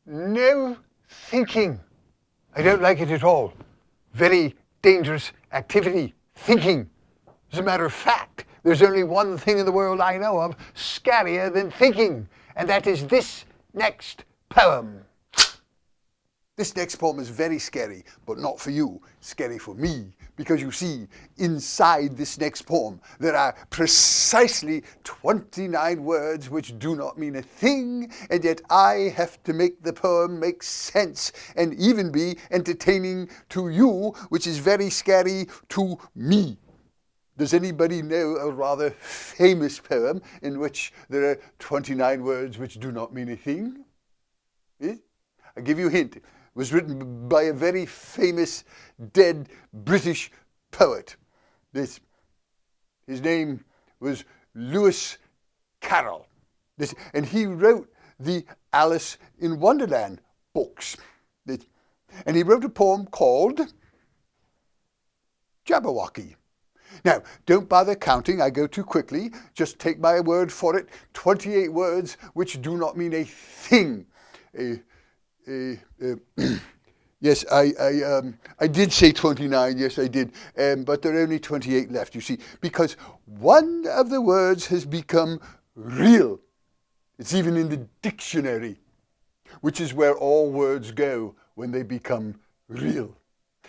No thinking. I don't like it at all. Very dangerous activity, thinking. As a matter of fact, there's only one thing in the world I know of scarier than thinking, and that is this next poem. This next poem is very scary, but not for you. It's scary for me, because you see, inside this next poem, there are precisely 29 words which do not mean a thing, and yet I have to make the poem make sense and even be entertaining to you, which is very scary to me. Does anybody know a rather famous poem in which there are 29 words which do not mean a thing? I'll give you a hint. It was written by a very famous dead British poet. His name was Lewis Carroll. And he wrote the Alice in Wonderland books. And he wrote a poem called Jabberwocky. Now, don't bother counting, I go too quickly. Just take my word for it. 28 words which do not mean a thing. Yes, I did say 29, yes I did, but there are only 28 left, you see, because one of the words has become real. It's even in the dictionary, which is where all words go when they become real.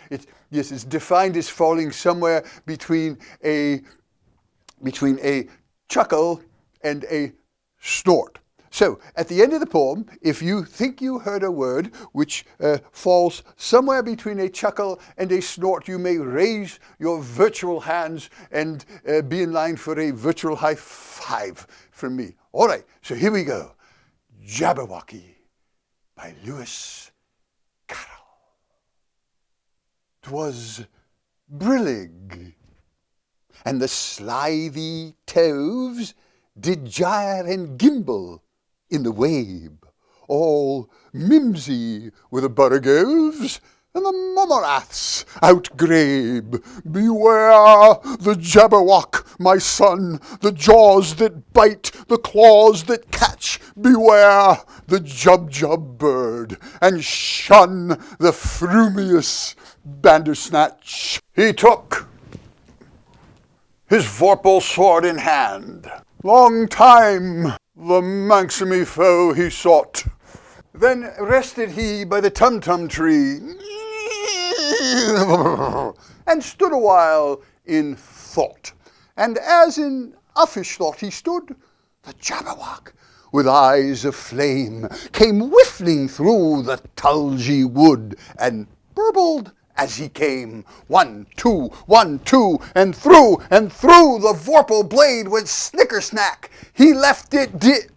It's defined as falling somewhere between a chuckle and a snort. So, at the end of the poem, if you think you heard a word which falls somewhere between a chuckle and a snort, you may raise your virtual hands and be in line for a virtual high five from me. All right, so here we go. Jabberwocky by Lewis Carroll. 'Twas brillig, and the slithy toves did gyre and gimble in the wabe, all mimsy were the borogoves, and the mumeraths outgrabe. Beware the Jabberwock, my son, the jaws that bite, the claws that catch. Beware the Jubjub bird, and shun the frumious Bandersnatch. He took his vorpal sword in hand. Long time the manxome foe he sought. Then rested he by the tum-tum tree, and stood a while in thought. And as in uffish thought he stood, the Jabberwock, with eyes of flame, came whiffling through the tulgey wood, and burbled as he came. 1, 2, 1, 2, and through the vorpal blade went snicker-snack. He left it dead,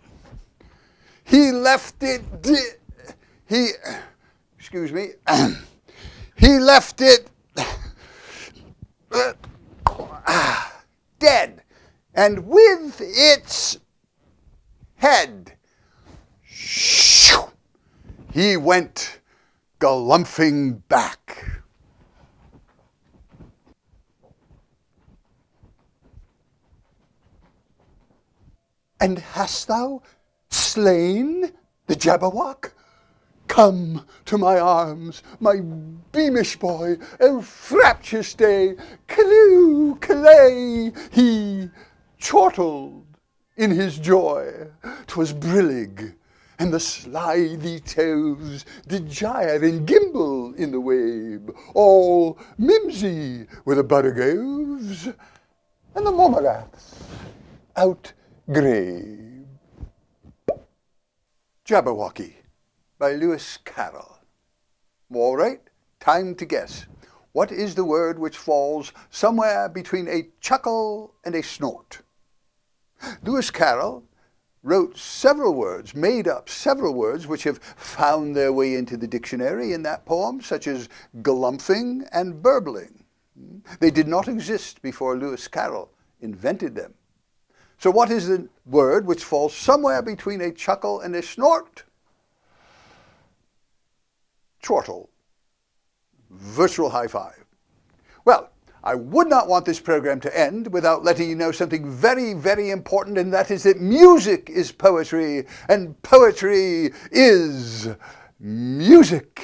and with its head, he went galumphing back. And hast thou slain the Jabberwock? Come to my arms, my beamish boy, O fraptious day, callooh, callay, he chortled in his joy. 'Twas brillig, and the slithy toves did gyre and gimble in the wabe, all mimsy were the borogoves, and the mumeraths outgrabe. Jabberwocky by Lewis Carroll. All right, time to guess. What is the word which falls somewhere between a chuckle and a snort? Lewis Carroll wrote several words, made up several words which have found their way into the dictionary in that poem, such as galumphing and burbling. They did not exist before Lewis Carroll invented them. So what is the word which falls somewhere between a chuckle and a snort? Chortle. Virtual high five. Well, I would not want this program to end without letting you know something very, very important, and that is that music is poetry, and poetry is music.